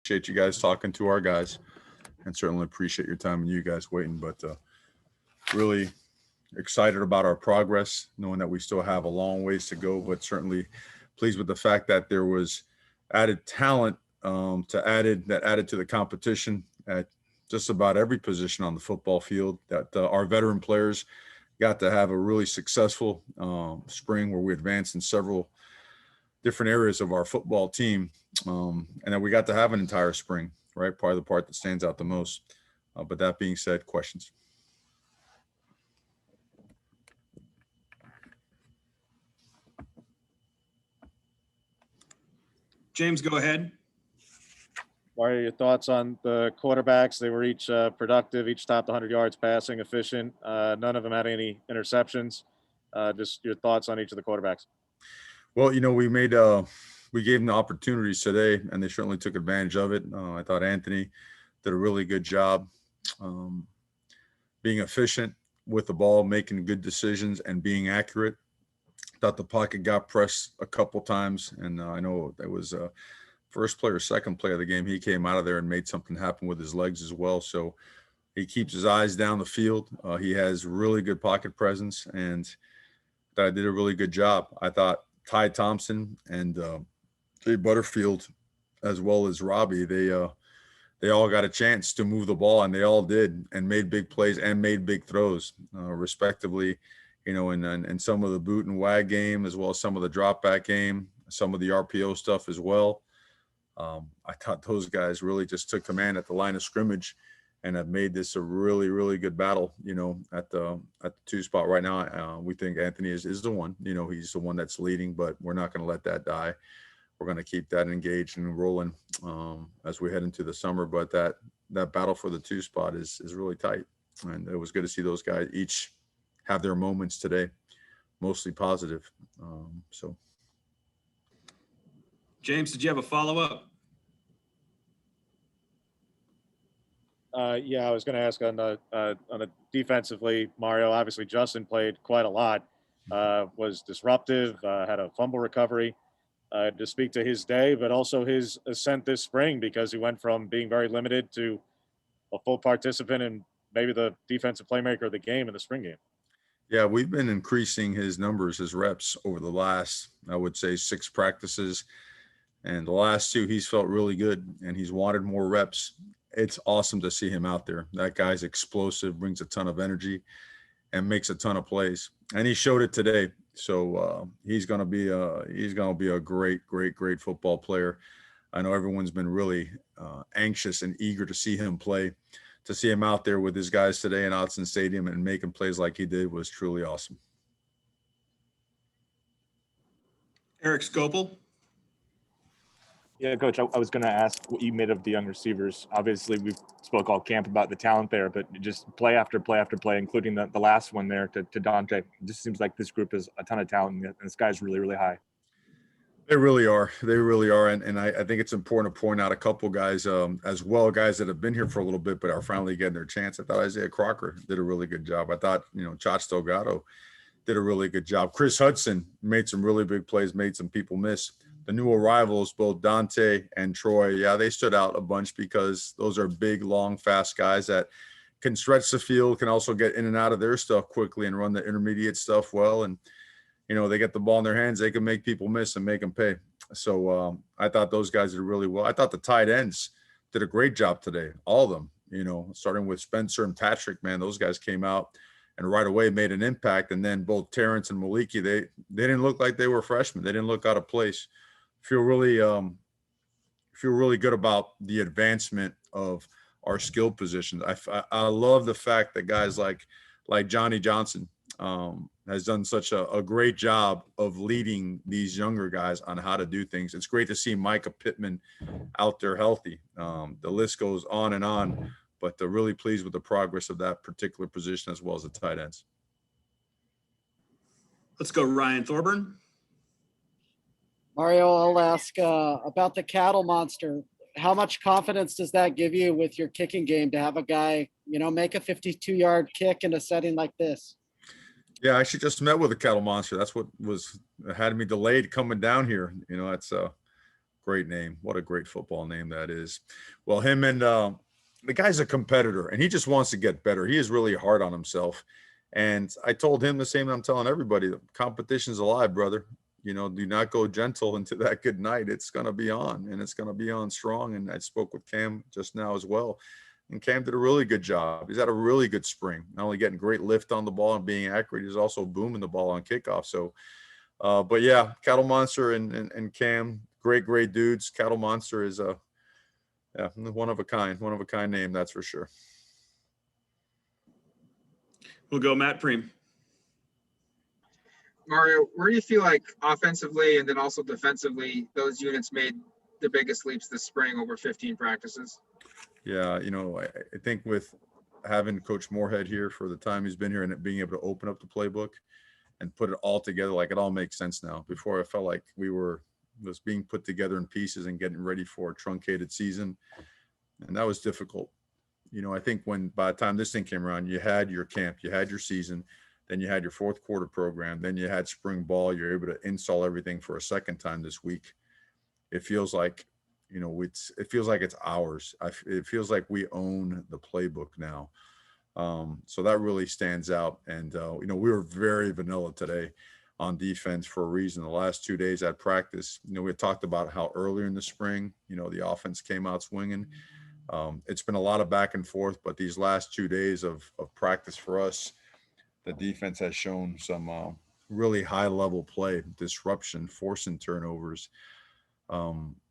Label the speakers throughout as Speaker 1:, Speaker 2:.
Speaker 1: appreciate you guys talking to our guys, and certainly appreciate your time and you guys waiting. But really excited about our progress, knowing that we still have a long ways to go, but certainly pleased with the fact that there was added talent added to the competition at just about every position on the football field. That our veteran players got to have a really successful spring where we advanced in several different areas of our football team, and then we got to have an entire spring. Right, probably the part that stands out the most. But that being said, questions.
Speaker 2: James, go ahead.
Speaker 3: What are your thoughts on the quarterbacks? They were each productive, each topped 100 yards passing, efficient. None of them had any interceptions. Just your thoughts on each of the quarterbacks.
Speaker 1: Well, we gave them the opportunities today, and they certainly took advantage of it. I thought Anthony did a really good job being efficient with the ball, making good decisions, and being accurate. Thought the pocket got pressed a couple times, and I know that was first play or second play of the game. He came out of there and made something happen with his legs as well. So he keeps his eyes down the field. He has really good pocket presence, and that did a really good job. I thought Ty Thompson and Jay Butterfield, as well as Robbie, they all got a chance to move the ball, and they all did, and made big plays and made big throws, respectively. In some of the boot and wag game, as well as some of the drop back game, some of the RPO stuff as well. I thought those guys really just took command at the line of scrimmage and have made this a really, really good battle, at the two spot right now. We think Anthony is the one, he's the one that's leading, but we're not going to let that die. We're going to keep that engaged and rolling as we head into the summer. But that battle for the two spot is really tight. And it was good to see those guys each have their moments today, mostly positive.
Speaker 2: James, did you have a follow-up?
Speaker 3: Yeah, I was going to ask on the defensively, Mario. Obviously, Justin played quite a lot. Was disruptive. Had a fumble recovery. To speak to his day, but also his ascent this spring, because he went from being very limited to a full participant and maybe the defensive playmaker of the game in the spring game.
Speaker 1: Yeah, we've been increasing his numbers, his reps over the last, I would say, 6 practices. And the last 2, he's felt really good, and he's wanted more reps. It's awesome to see him out there. That guy's explosive, brings a ton of energy, and makes a ton of plays. And he showed it today. So he's going to be a great, great, great football player. I know everyone's been really anxious and eager to see him play. To see him out there with his guys today in Autzen Stadium and making plays like he did was truly awesome.
Speaker 2: Eric Scopel.
Speaker 4: Yeah, Coach, I was going to ask what you made of the young receivers. Obviously, we spoke all camp about the talent there, but just play after play after play, including the last one there to Dante. It just seems like this group has a ton of talent, and this guy's really, really high.
Speaker 1: They really are. They really are. And I think it's important to point out a couple guys as well, guys that have been here for a little bit but are finally getting their chance. I thought Isaiah Crocker did a really good job. I thought, Chach Delgado did a really good job. Chris Hudson made some really big plays, made some people miss. The new arrivals, both Dante and Troy, yeah, they stood out a bunch because those are big, long, fast guys that can stretch the field, can also get in and out of their stuff quickly and run the intermediate stuff well. And, they get the ball in their hands, they can make people miss and make them pay. So I thought those guys did really well. I thought the tight ends did a great job today, all of them, starting with Spencer and Patrick, man, those guys came out and right away made an impact. And then both Terrence and Maliki, they didn't look like they were freshmen. They didn't look out of place. Feel really good about the advancement of our skill positions. I love the fact that guys like Johnny Johnson has done such a great job of leading these younger guys on how to do things. It's great to see Micah Pittman out there healthy. The list goes on and on, but they're really pleased with the progress of that particular position as well as the tight ends.
Speaker 2: Let's go Ryan Thorburn.
Speaker 5: Mario, I'll ask about the cattle monster. How much confidence does that give you with your kicking game to have a guy, make a 52-yard kick in a setting like this?
Speaker 1: Yeah, I actually just met with a cattle monster. That's what had me delayed coming down here. It's Great name. What a great football name that is. Well, him and the guy's a competitor, and he just wants to get better. He is really hard on himself. And I told him the same that I'm telling everybody, competition's alive, brother. You know, do not go gentle into that good night. It's going to be on, and it's going to be on strong. And I spoke with Cam just now as well. And Cam did a really good job. He's had a really good spring, not only getting great lift on the ball and being accurate, he's also booming the ball on kickoff. So, but yeah, Cattle Monster and Cam, great dudes. Cattle Monster is one of a kind name, that's for sure.
Speaker 2: We'll go Matt Preem.
Speaker 6: Mario, where do you feel like offensively and then also defensively those units made the biggest leaps this spring over 15 practices?
Speaker 1: Yeah, you know, I think with having Coach Moorhead here for the time he's been here and being able to open up the playbook and put it all together, like it all makes sense now. Before I felt like was being put together in pieces and getting ready for a truncated season, and that was difficult. You know, I think by the time this thing came around, you had your camp, you had your season, then you had your fourth quarter program, then you had spring ball. You're able to install everything for a second time this week. It feels like, you know, it feels like it's ours. It feels like we own the playbook now. So that really stands out. And, you know, we were very vanilla today on defense for a reason. The last 2 days at practice, you know, we had talked about how earlier in the spring, you know, the offense came out swinging. It's been a lot of back and forth, but these last 2 days of practice for us, the defense has shown some really high level play, disruption, forcing turnovers.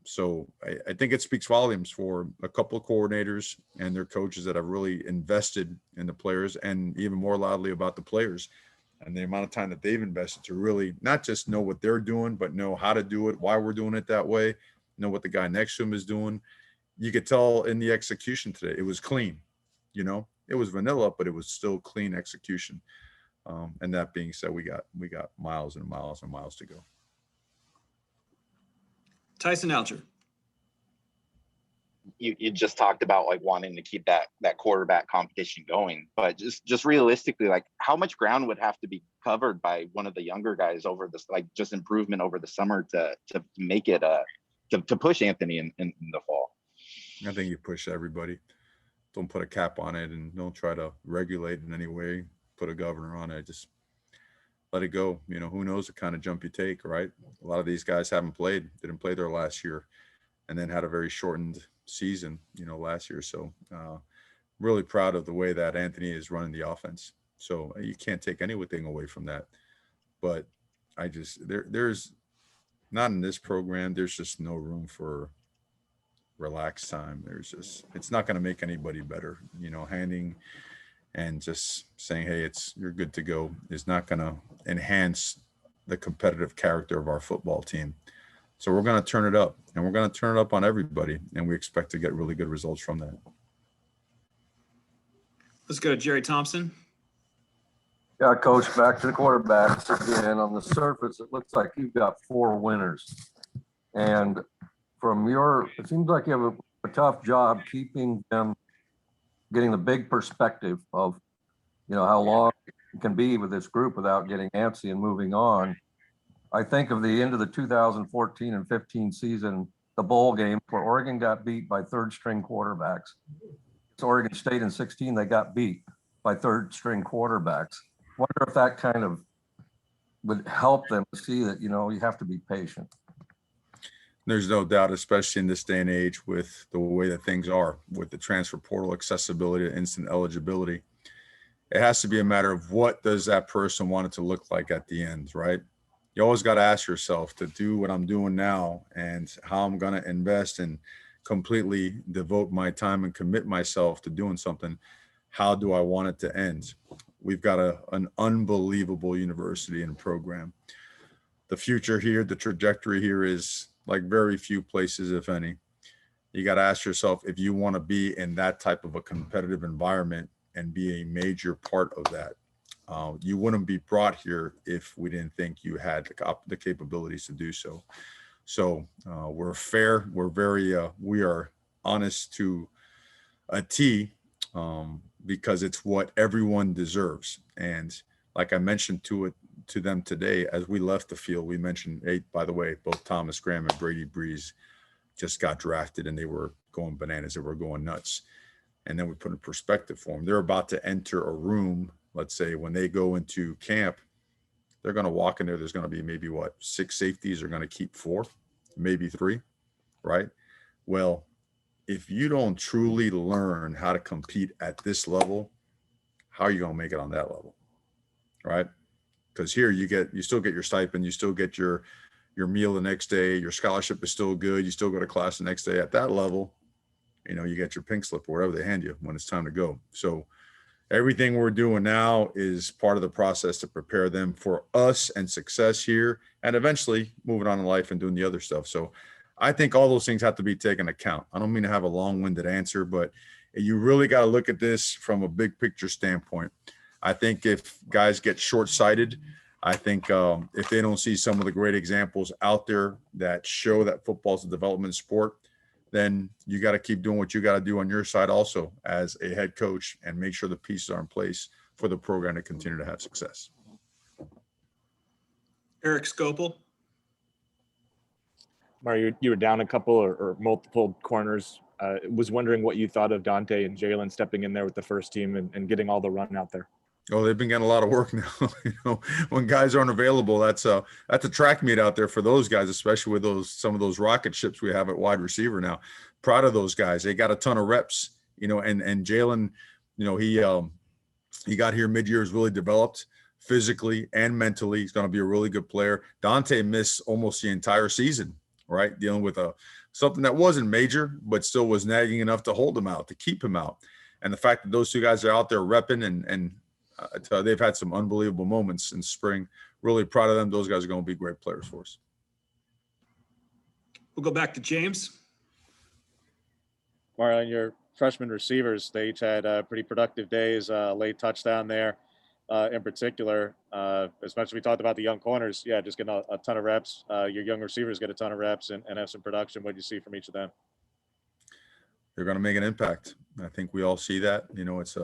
Speaker 1: So I think it speaks volumes for a couple of coordinators and their coaches that have really invested in the players, and even more loudly about the players and the amount of time that they've invested to really not just know what they're doing, but know how to do it, why we're doing it that way, know what the guy next to him is doing. You could tell in the execution today, it was clean, you know, it was vanilla, but it was still clean execution. And that being said, we got miles and miles and miles to go.
Speaker 2: Tyson Alger.
Speaker 7: You just talked about like wanting to keep that quarterback competition going, but just realistically, like how much ground would have to be covered by one of the younger guys over this, like just improvement over the summer to make it to push Anthony in the fall?
Speaker 1: I think you push everybody. Don't put a cap on it and don't try to regulate in any way, put a governor on it. Just let it go. You know, who knows the kind of jump you take, right? A lot of these guys didn't play their last year and then had a very shortened season, you know, last year. So really proud of the way that Anthony is running the offense. So you can't take anything away from that. But I just, there's not in this program, there's just no room for relaxed time. It's not going to make anybody better, you know, handing and just saying, hey, you're good to go is not going to enhance the competitive character of our football team. So we're going to turn it up, and we're going to turn it up on everybody, and we expect to get really good results from that.
Speaker 2: Let's go to Jerry Thompson.
Speaker 8: Yeah, Coach, back to the quarterbacks again. On the surface, it looks like you've got 4 winners. And it seems like you have a tough job keeping them, getting the big perspective of, you know, how long it can be with this group without getting antsy and moving on. I think of the end of the 2014 and 15 season, the bowl game where Oregon got beat by third-string quarterbacks. It's Oregon State in 16, they got beat by third-string quarterbacks. Wonder if that kind of would help them to see that, you know, you have to be patient.
Speaker 1: There's no doubt, especially in this day and age with the way that things are, with the transfer portal accessibility to instant eligibility. It has to be a matter of what does that person want it to look like at the end, right? You always got to ask yourself to do what I'm doing now and how I'm going to invest and completely devote my time and commit myself to doing something. How do I want it to end? We've got an unbelievable university and program. The future here, the trajectory here is like very few places, if any. You got to ask yourself if you want to be in that type of a competitive environment and be a major part of that. You wouldn't be brought here if we didn't think you had the capabilities to do so. So we're fair. We are honest to a T because it's what everyone deserves. And like I mentioned to them today, as we left the field, we mentioned, hey, by the way, both Thomas Graham and Brady Breeze just got drafted and they were going bananas. They were going nuts. And then we put in perspective for them. They're about to enter a room. Let's say when they go into camp, they're going to walk in there. There's going to be maybe 6 safeties are going to keep 4, maybe 3, right? Well, if you don't truly learn how to compete at this level, how are you going to make it on that level, right? Because here you still get your stipend, you still get your meal the next day, your scholarship is still good, you still go to class the next day. At that level, you get your pink slip or whatever they hand you when it's time to go. So everything we're doing now is part of the process to prepare them for us and success here, and eventually moving on in life and doing the other stuff. So I think all those things have to be taken account. I don't mean to have a long-winded answer, but you really got to look at this from a big picture standpoint. I think if guys get short-sighted, I think if they don't see some of the great examples out there that show that football is a development sport, then you got to keep doing what you got to do on your side also as a head coach and make sure the pieces are in place for the program to continue to have success.
Speaker 2: Eric Scopel.
Speaker 4: Mario, you were down a couple or multiple corners. Was wondering what you thought of Dante and Jalen stepping in there with the first team and getting all the run out there.
Speaker 1: Oh, they've been getting a lot of work now. When guys aren't available, that's a track meet out there for those guys, especially with some of those rocket ships we have at wide receiver now. Proud of those guys. They got a ton of reps, and Jalen, he got here mid-year, is really developed physically and mentally. He's going to be a really good player. Dante missed almost the entire season, right? Dealing with something that wasn't major, but still was nagging enough to hold him out, to keep him out. And the fact that those two guys are out there repping and they've had some unbelievable moments in spring. Really proud of them. Those guys are going to be great players for us.
Speaker 2: We'll go back to James.
Speaker 3: Marlon, your freshman receivers, they each had pretty productive days, late touchdown there in particular. As much as we talked about the young corners, just getting a ton of reps. Your young receivers get a ton of reps and have some production. What do you see from each of them?
Speaker 1: They're going to make an impact. I think we all see that. It's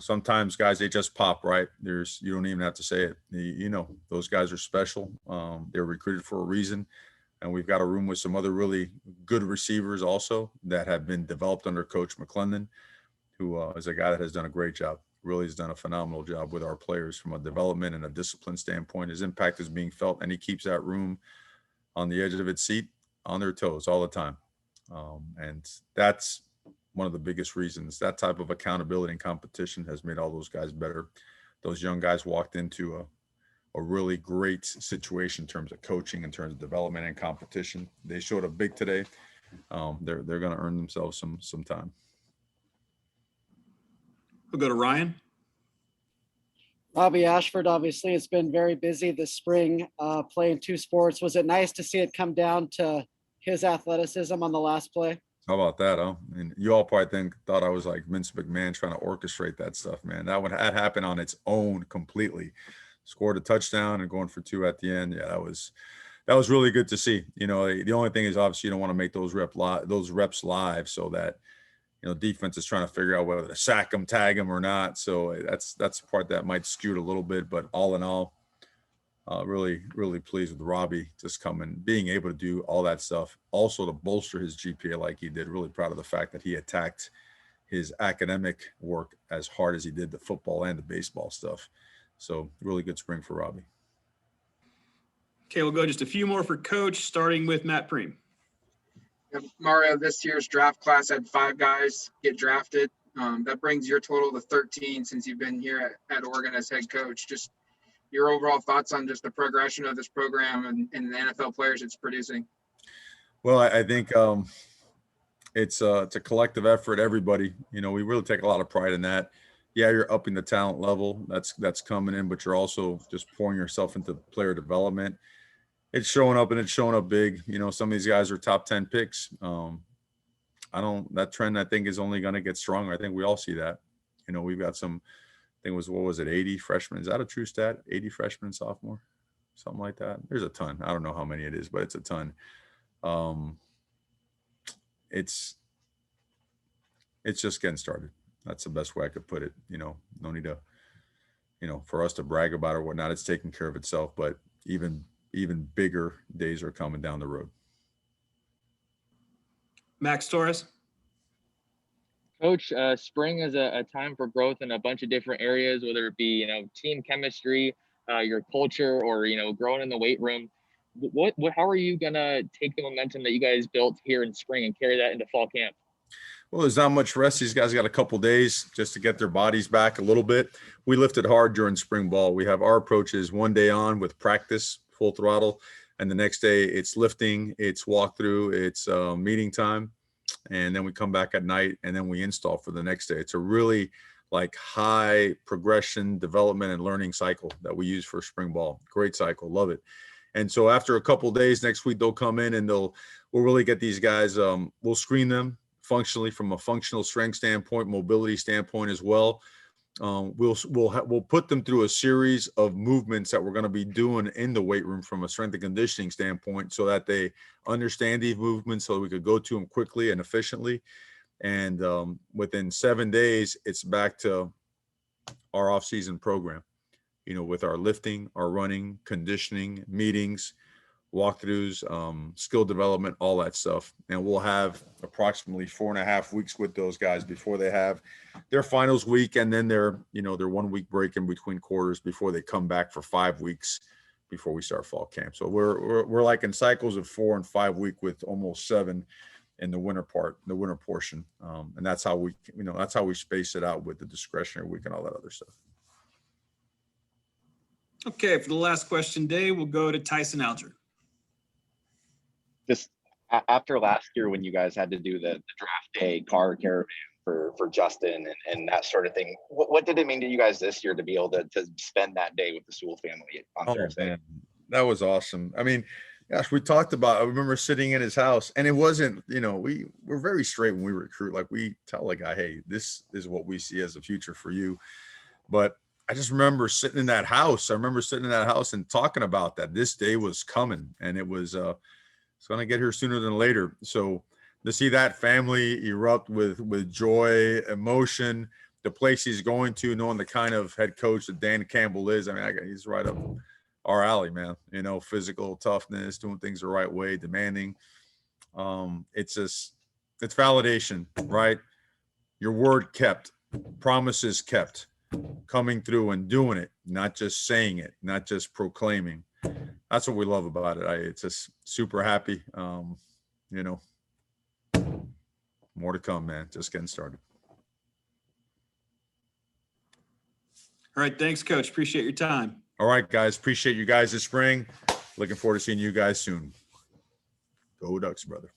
Speaker 1: sometimes guys, they just pop, right? You don't even have to say it. Those guys are special. They're recruited for a reason. And we've got a room with some other really good receivers also that have been developed under Coach McClendon, who is a guy that has done a great job, really has done a phenomenal job with our players from a development and a discipline standpoint. His impact is being felt, and he keeps that room on the edge of its seat, on their toes all the time. And that's one of the biggest reasons. That type of accountability and competition has made all those guys better. Those young guys walked into a really great situation in terms of coaching, in terms of development and competition. They showed up big today. They're going to earn themselves some time.
Speaker 2: We'll go to Ryan.
Speaker 5: Robbie Ashford, obviously, it's been very busy this spring playing 2 sports. Was it nice to see it come down to his athleticism on the last play?
Speaker 1: How about that, huh? And you all probably thought I was like Vince McMahon trying to orchestrate that stuff, man. That happened on its own completely. Scored a touchdown and going for 2 at the end. Yeah, that was really good to see. The only thing is obviously you don't want to make those reps live so that defense is trying to figure out whether to sack them, tag them or not. So that's the part that might skew it a little bit. But all in all, really, really pleased with Robbie just coming, being able to do all that stuff. Also to bolster his GPA like he did. Really proud of the fact that he attacked his academic work as hard as he did the football and the baseball stuff. So really good spring for Robbie.
Speaker 2: Okay, we'll go just a few more for Coach, starting with Matt Preem.
Speaker 6: Mario, this year's draft class had 5 guys get drafted. That brings your total to 13 since you've been here at Oregon as head coach. Just your overall thoughts on just the progression of this program and the NFL players it's producing.
Speaker 1: Well, I think it's a collective effort. Everybody, we really take a lot of pride in that. Yeah, you're upping the talent level. That's coming in, but you're also just pouring yourself into player development. It's showing up, and it's showing up big. Some of these guys are top 10 picks. That trend I think is only going to get stronger. I think we all see that. We've got some. I think it was 80 freshmen. Is that a true stat? 80 freshmen, sophomore, something like that. There's a ton. I don't know how many it is, but it's a ton. It's just getting started. That's the best way I could put it. No need to, for us to brag about it or whatnot. It's taking care of itself, but even bigger days are coming down the road.
Speaker 2: Max Torres.
Speaker 9: Coach, spring is a time for growth in a bunch of different areas, whether it be, team chemistry, your culture, or, growing in the weight room. How are you going to take the momentum that you guys built here in spring and carry that into fall camp?
Speaker 1: Well, there's not much rest. These guys got a couple days just to get their bodies back a little bit. We lifted hard during spring ball. We have our approaches one day on with practice, full throttle, and the next day it's lifting, it's walkthrough, it's meeting time, and then we come back at night and then we install for the next day. It's a really like high progression, development, and learning cycle that we use for spring ball. Great cycle, love it. And so after a couple days next week, they'll come in and we'll really get these guys. We'll screen them functionally from a functional strength standpoint, mobility standpoint as well. We'll put them through a series of movements that we're going to be doing in the weight room from a strength and conditioning standpoint, so that they understand these movements, so we could go to them quickly and efficiently. And within 7 days, it's back to our off-season program, with our lifting, our running, conditioning, meetings, walkthroughs, skill development, all that stuff. And we'll have approximately 4.5 weeks with those guys before they have their finals week, and then their 1 week break in between quarters before they come back for 5 weeks before we start fall camp. So we're like in cycles of 4 and 5 week with almost 7 in the winter portion. And that's how we space it out with the discretionary week and all that other stuff.
Speaker 2: Okay, for the last question, Dave, we'll go to Tyson Alger.
Speaker 7: Just after last year, when you guys had to do the draft day car caravan for Justin and that sort of thing, what did it mean to you guys this year to be able to spend that day with the Sewell family on Thursday?
Speaker 1: Man, that was awesome. I mean, gosh, we talked about, I remember sitting in his house, and it wasn't, we're very straight when we recruit. Like, we tell a guy, hey, this is what we see as the future for you. But I just remember sitting in that house. And talking about that. This day was coming, and it was it's going to get here sooner than later. So to see that family erupt with joy, emotion, the place he's going to, knowing the kind of head coach that Dan Campbell is. I mean, he's right up our alley, man. Physical toughness, doing things the right way, demanding. It's validation, right? Your word kept, promises kept, coming through and doing it, not just saying it, not just proclaiming. That's what we love about it. It's just super happy. More to come, man. Just getting started.
Speaker 2: All right. Thanks, Coach. Appreciate your time.
Speaker 1: All right, guys. Appreciate you guys this spring. Looking forward to seeing you guys soon. Go Ducks, brother.